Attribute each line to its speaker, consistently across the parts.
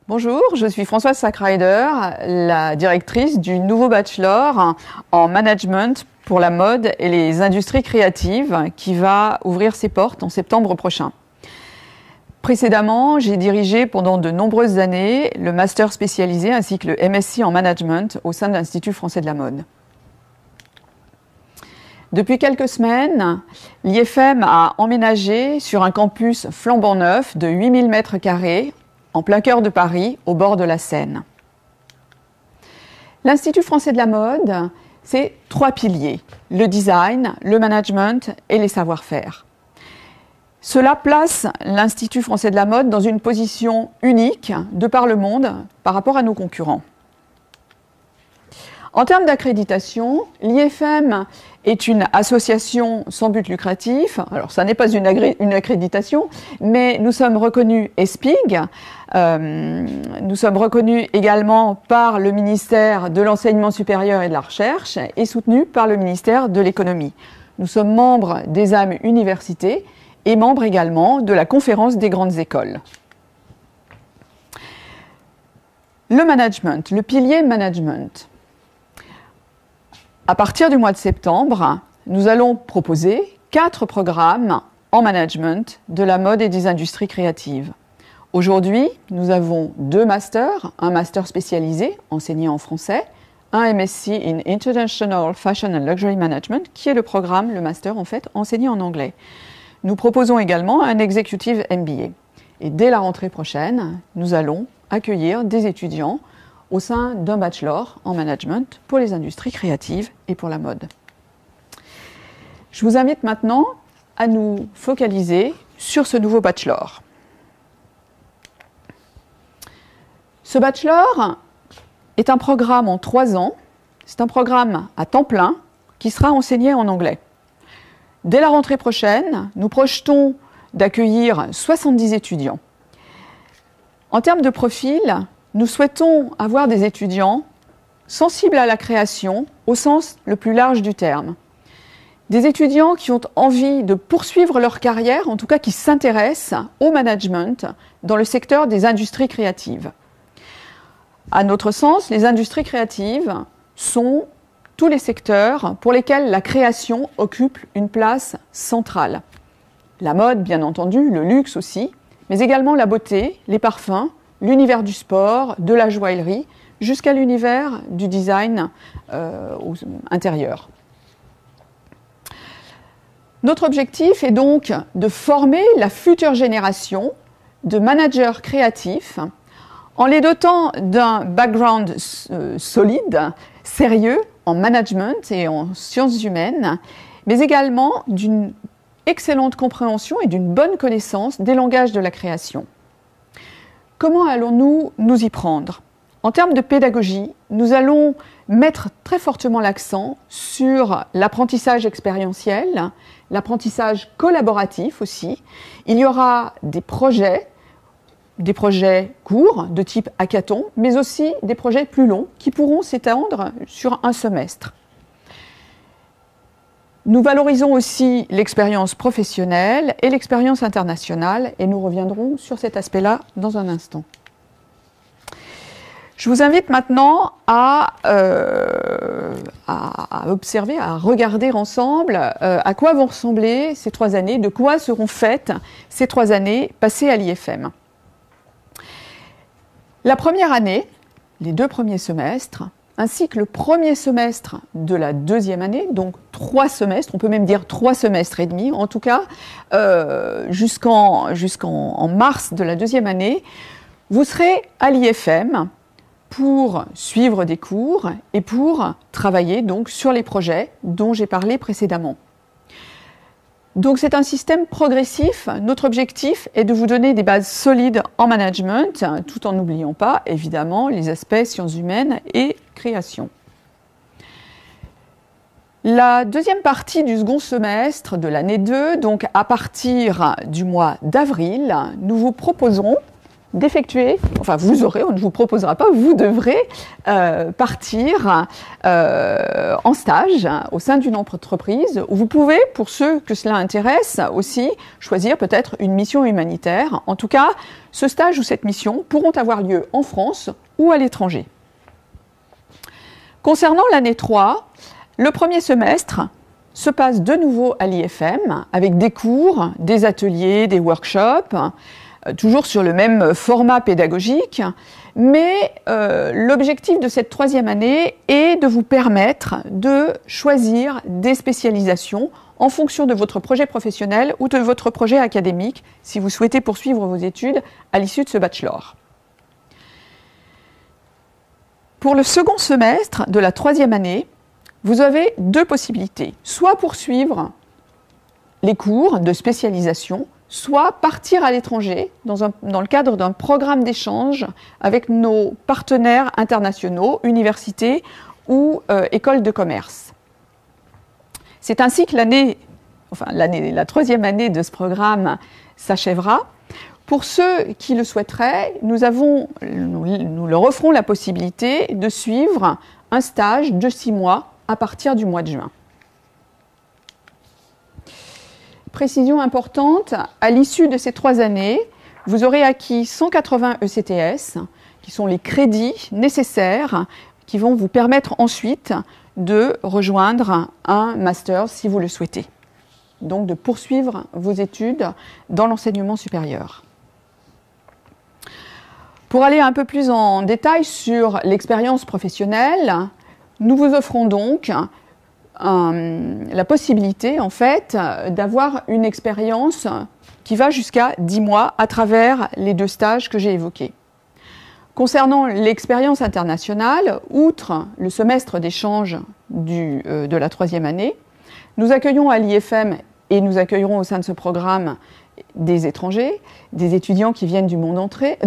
Speaker 1: Bonjour, je suis Françoise Sackrider, la directrice du nouveau bachelor en management pour la mode et les industries créatives qui va ouvrir ses portes en septembre prochain. Précédemment, j'ai dirigé pendant de nombreuses années le master spécialisé ainsi que le MSc en management au sein de l'Institut français de la mode. Depuis quelques semaines, l'IFM a emménagé sur un campus flambant neuf de 8000 m² en plein cœur de Paris, au bord de la Seine. L'Institut français de la mode, c'est 3 piliers, le design, le management et les savoir-faire. Cela place l'Institut français de la mode dans une position unique de par le monde par rapport à nos concurrents. En termes d'accréditation, l'IFM est une association sans but lucratif. Alors, ça n'est pas une accréditation, mais nous sommes reconnus ESPIG. Nous sommes reconnus également par le ministère de l'Enseignement supérieur et de la Recherche et soutenus par le ministère de l'Économie. Nous sommes membres des AM Universités et membres également de la Conférence des grandes écoles. Le management, le pilier management. À partir du mois de septembre, nous allons proposer 4 programmes en management de la mode et des industries créatives. Aujourd'hui, nous avons 2 masters, un master spécialisé enseigné en français, un MSc in International Fashion and Luxury Management, qui est le programme, le master en fait, enseigné en anglais. Nous proposons également un Executive MBA. Et dès la rentrée prochaine, nous allons accueillir des étudiants au sein d'un bachelor en management pour les industries créatives et pour la mode. Je vous invite maintenant à nous focaliser sur ce nouveau bachelor. Ce bachelor est un programme en 3 ans. C'est un programme à temps plein qui sera enseigné en anglais. Dès la rentrée prochaine, nous projetons d'accueillir 70 étudiants. En termes de profil, nous souhaitons avoir des étudiants sensibles à la création au sens le plus large du terme. Des étudiants qui ont envie de poursuivre leur carrière, en tout cas qui s'intéressent au management dans le secteur des industries créatives. À notre sens, les industries créatives sont tous les secteurs pour lesquels la création occupe une place centrale. La mode, bien entendu, le luxe aussi, mais également la beauté, les parfums, l'univers du sport, de la joaillerie, jusqu'à l'univers du design intérieur. Notre objectif est donc de former la future génération de managers créatifs en les dotant d'un background solide, sérieux, en management et en sciences humaines, mais également d'une excellente compréhension et d'une bonne connaissance des langages de la création. Comment allons-nous nous y prendre? En termes de pédagogie, nous allons mettre très fortement l'accent sur l'apprentissage expérientiel, l'apprentissage collaboratif aussi. Il y aura des projets courts de type hackathon, mais aussi des projets plus longs qui pourront s'étendre sur un semestre. Nous valorisons aussi l'expérience professionnelle et l'expérience internationale et nous reviendrons sur cet aspect-là dans un instant. Je vous invite maintenant à observer, à regarder ensemble à quoi vont ressembler ces 3 années, de quoi seront faites ces 3 années passées à l'IFM. La première année, les 2 premiers semestres, ainsi que le premier semestre de la 2e année, donc 3 semestres, on peut même dire 3 semestres et demi, en tout cas jusqu'en mars de la 2e année, vous serez à l'IFM pour suivre des cours et pour travailler donc sur les projets dont j'ai parlé précédemment. Donc c'est un système progressif. Notre objectif est de vous donner des bases solides en management, tout en n'oubliant pas, évidemment, les aspects sciences humaines et création. La 2e partie du second semestre de l'année 2, donc à partir du mois d'avril, nous vous proposerons d'effectuer, enfin vous aurez, on ne vous proposera pas, vous devrez partir en stage au sein d'une entreprise où vous pouvez, pour ceux que cela intéresse aussi, choisir peut-être une mission humanitaire. En tout cas, ce stage ou cette mission pourront avoir lieu en France ou à l'étranger. Concernant l'année 3, le premier semestre se passe de nouveau à l'IFM avec des cours, des ateliers, des workshops, toujours sur le même format pédagogique, mais l'objectif de cette troisième année est de vous permettre de choisir des spécialisations en fonction de votre projet professionnel ou de votre projet académique, si vous souhaitez poursuivre vos études à l'issue de ce bachelor. Pour le second semestre de la troisième année, vous avez deux possibilités. Soit poursuivre les cours de spécialisation, soit partir à l'étranger dans le cadre d'un programme d'échange avec nos partenaires internationaux, universités ou écoles de commerce. C'est ainsi que la troisième année de ce programme s'achèvera. Pour ceux qui le souhaiteraient, nous leur offrons la possibilité de suivre un stage de 6 mois à partir du mois de juin. Précision importante, à l'issue de ces 3 années, vous aurez acquis 180 ECTS, qui sont les crédits nécessaires qui vont vous permettre ensuite de rejoindre un master si vous le souhaitez. Donc de poursuivre vos études dans l'enseignement supérieur. Pour aller un peu plus en détail sur l'expérience professionnelle, nous vous offrons donc la possibilité en fait d'avoir une expérience qui va jusqu'à 10 mois à travers les 2 stages que j'ai évoqués. Concernant l'expérience internationale, outre le semestre d'échange de la 3e année, nous accueillons à l'IFM et nous accueillerons au sein de ce programme des étrangers, des étudiants qui viennent du monde entier.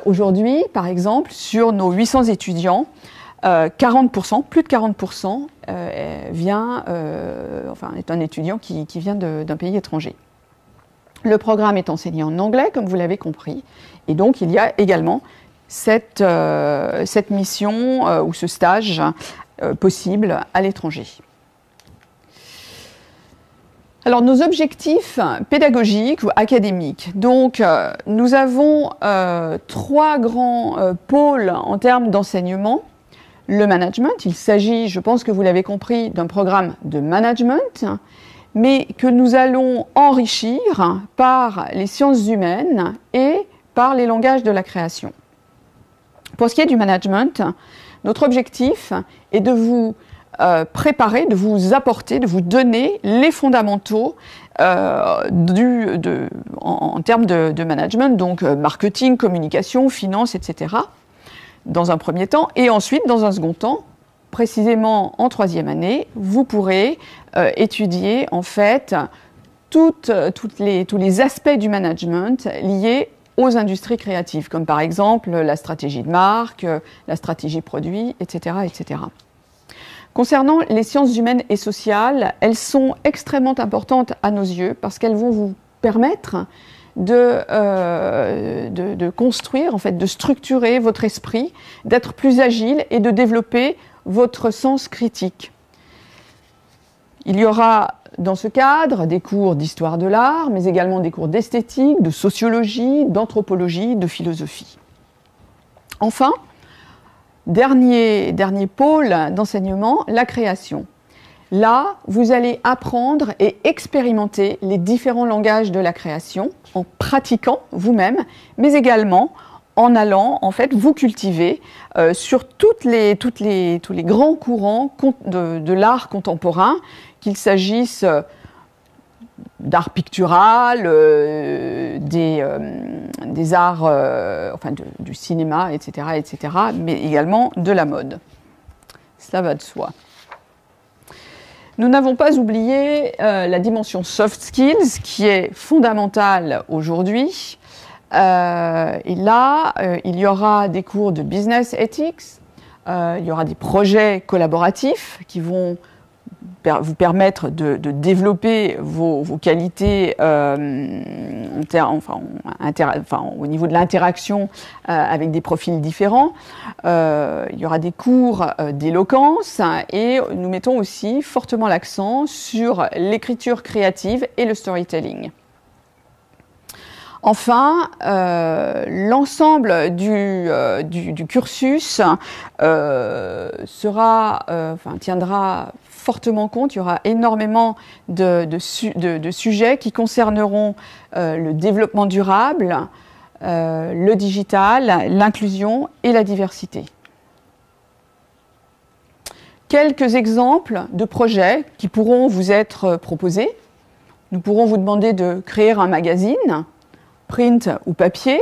Speaker 1: Aujourd'hui, par exemple, sur nos 800 étudiants, 40%, plus de 40% est un étudiant qui vient d'un pays étranger. Le programme est enseigné en anglais, comme vous l'avez compris, et donc il y a également cette mission ou ce stage possible à l'étranger. Alors, nos objectifs pédagogiques ou académiques. Donc, nous avons 3 grands pôles en termes d'enseignement. Le management, il s'agit, je pense que vous l'avez compris, d'un programme de management, mais que nous allons enrichir par les sciences humaines et par les langages de la création. Pour ce qui est du management, notre objectif est de vous préparer, de vous apporter, de vous donner les fondamentaux en termes de management, donc marketing, communication, finance, etc., dans un premier temps. Et ensuite, dans un second temps, précisément en 3e année, vous pourrez étudier en fait tous les aspects du management liés aux industries créatives, comme par exemple la stratégie de marque, la stratégie produit, etc., etc. Concernant les sciences humaines et sociales, elles sont extrêmement importantes à nos yeux parce qu'elles vont vous permettre de construire, en fait, de structurer votre esprit, d'être plus agile et de développer votre sens critique. Il y aura dans ce cadre des cours d'histoire de l'art, mais également des cours d'esthétique, de sociologie, d'anthropologie, de philosophie. Enfin, dernier pôle d'enseignement, la création. Là, vous allez apprendre et expérimenter les différents langages de la création en pratiquant vous-même, mais également en allant en fait vous cultiver sur tous les grands courants de l'art contemporain, qu'il s'agisse d'art pictural, des arts, du cinéma, etc., mais également de la mode. Cela va de soi. Nous n'avons pas oublié la dimension soft skills qui est fondamentale aujourd'hui. Et là, il y aura des cours de business ethics, il y aura des projets collaboratifs qui vont vous permettre de développer vos qualités au niveau de l'interaction avec des profils différents. Il y aura des cours d'éloquence et nous mettons aussi fortement l'accent sur l'écriture créative et le storytelling. Enfin, l'ensemble du cursus tiendra fortement compte. Il y aura énormément de sujets qui concerneront le développement durable, le digital, l'inclusion et la diversité. Quelques exemples de projets qui pourront vous être proposés. Nous pourrons vous demander de créer un magazine, print ou papier,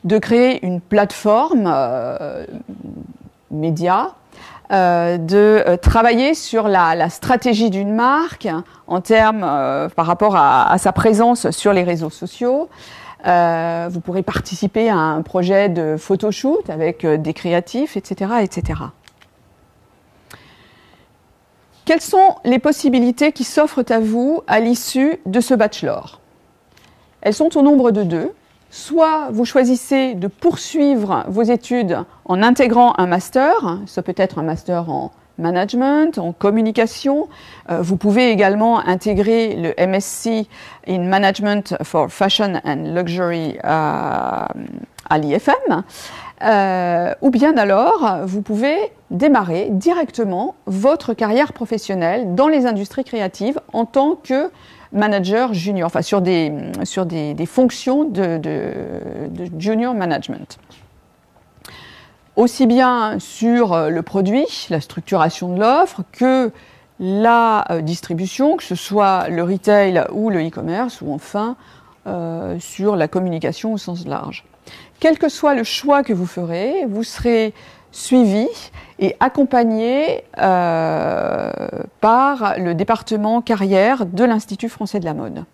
Speaker 1: de créer une plateforme média, de travailler sur la stratégie d'une marque en termes par rapport à sa présence sur les réseaux sociaux. Vous pourrez participer à un projet de photoshoot avec des créatifs, etc., etc. Quelles sont les possibilités qui s'offrent à vous à l'issue de ce bachelor ? Elles sont au nombre de 2. Soit vous choisissez de poursuivre vos études en intégrant un master, ça peut être un master en management, en communication. Vous pouvez également intégrer le MSc in Management for Fashion and Luxury à l'IFM. Ou bien alors, vous pouvez démarrer directement votre carrière professionnelle dans les industries créatives en tant que manager junior, enfin sur des fonctions de junior management. Aussi bien sur le produit, la structuration de l'offre, que la distribution, que ce soit le retail ou le e-commerce, ou enfin sur la communication au sens large. Quel que soit le choix que vous ferez, vous serez suivi et accompagné par le département carrière de l'Institut français de la mode.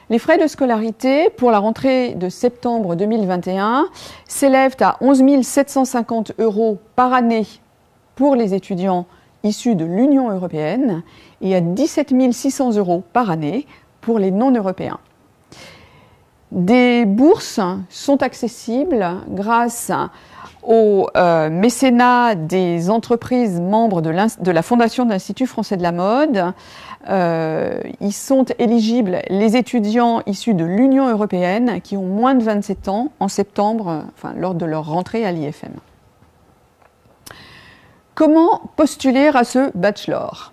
Speaker 1: Les frais de scolarité pour la rentrée de septembre 2021 s'élèvent à 11 750 € par année pour les étudiants issus de l'Union européenne et à 17 600 € par année pour les non-européens. Des bourses sont accessibles grâce au mécénat des entreprises membres de la Fondation de l'Institut français de la mode. Ils sont éligibles les étudiants issus de l'Union européenne qui ont moins de 27 ans en septembre, lors de leur rentrée à l'IFM. Comment postuler à ce bachelor ?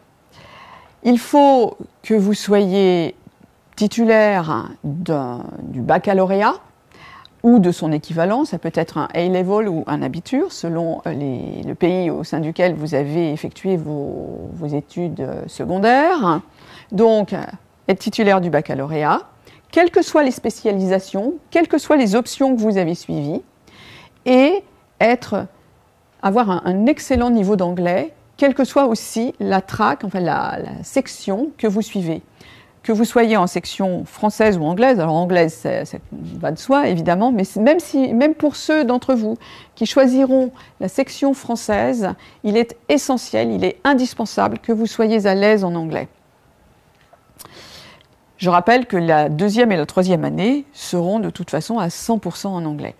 Speaker 1: Il faut que vous soyez titulaire du baccalauréat ou de son équivalent, ça peut être un A-level ou un abitur, selon le pays au sein duquel vous avez effectué vos études secondaires. Donc, être titulaire du baccalauréat, quelles que soient les spécialisations, quelles que soient les options que vous avez suivies, et avoir un excellent niveau d'anglais, quelle que soit aussi la track, la section que vous suivez. Que vous soyez en section française ou anglaise, alors anglaise, ça va de soi évidemment, mais même pour ceux d'entre vous qui choisiront la section française, il est essentiel, il est indispensable que vous soyez à l'aise en anglais. Je rappelle que la 2e et la 3e année seront de toute façon à 100% en anglais.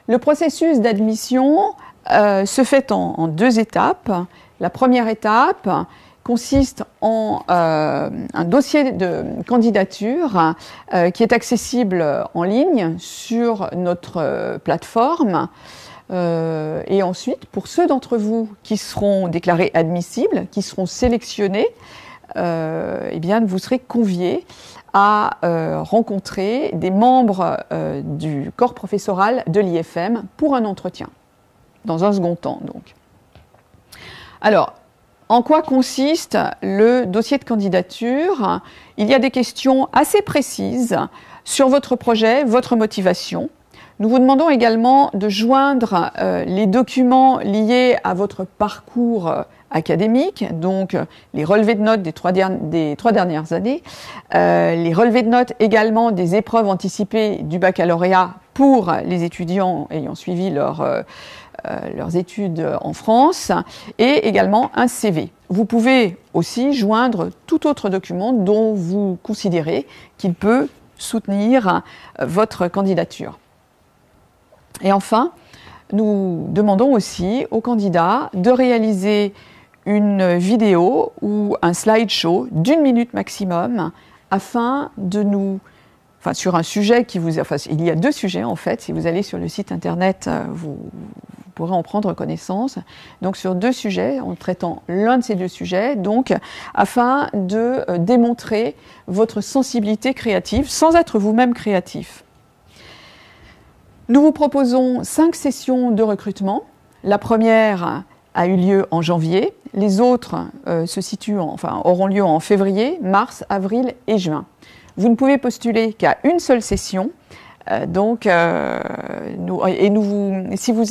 Speaker 1: Le processus d'admission se fait en 2 étapes. La première étape consiste en un dossier de candidature qui est accessible en ligne sur notre plateforme. Et ensuite, pour ceux d'entre vous qui seront déclarés admissibles, qui seront sélectionnés, eh bien, vous serez conviés à rencontrer des membres du corps professoral de l'IFM pour un entretien, dans un second temps donc. Alors, en quoi consiste le dossier de candidature ? Il y a des questions assez précises sur votre projet, votre motivation. Nous vous demandons également de joindre les documents liés à votre parcours académique, donc les relevés de notes des 3 dernières années, les relevés de notes également des épreuves anticipées du baccalauréat pour les étudiants ayant suivi leurs études en France, et également un CV. Vous pouvez aussi joindre tout autre document dont vous considérez qu'il peut soutenir votre candidature. Et enfin, nous demandons aussi aux candidats de réaliser une vidéo ou un slideshow d'1 minute maximum afin de nous... Enfin, sur un sujet qui vous... Enfin, il y a 2 sujets en fait. Si vous allez sur le site internet, vous pourrez en prendre connaissance. Donc sur 2 sujets, en traitant l'un de ces 2 sujets, donc afin de démontrer votre sensibilité créative sans être vous-même créatif. Nous vous proposons 5 sessions de recrutement. La première a eu lieu en janvier. Les autres auront lieu en février, mars, avril et juin. Vous ne pouvez postuler qu'à une seule session. Si vous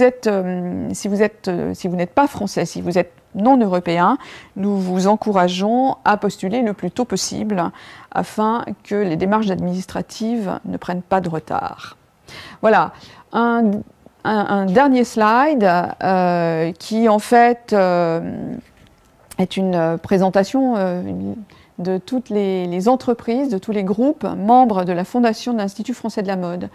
Speaker 1: n'êtes pas français, si vous êtes non européen, nous vous encourageons à postuler le plus tôt possible afin que les démarches administratives ne prennent pas de retard. Voilà, un dernier slide qui en fait est une présentation de toutes les entreprises, de tous les groupes membres de la Fondation de l'Institut français de la mode.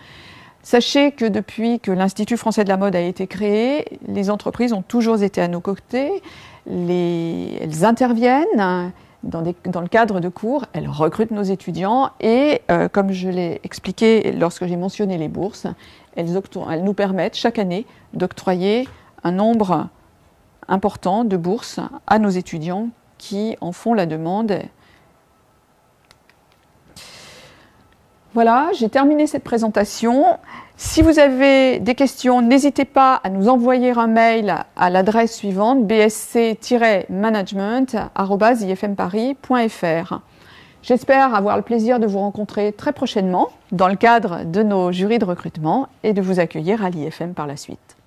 Speaker 1: Sachez que depuis que l'Institut français de la mode a été créé, les entreprises ont toujours été à nos côtés, elles interviennent dans le cadre de cours, elles recrutent nos étudiants et, comme je l'ai expliqué lorsque j'ai mentionné les bourses, elles nous permettent chaque année d'octroyer un nombre important de bourses à nos étudiants qui en font la demande. Voilà, j'ai terminé cette présentation. Si vous avez des questions, n'hésitez pas à nous envoyer un mail à l'adresse suivante bsc-management@ifmparis.fr. J'espère avoir le plaisir de vous rencontrer très prochainement dans le cadre de nos jurys de recrutement et de vous accueillir à l'IFM par la suite.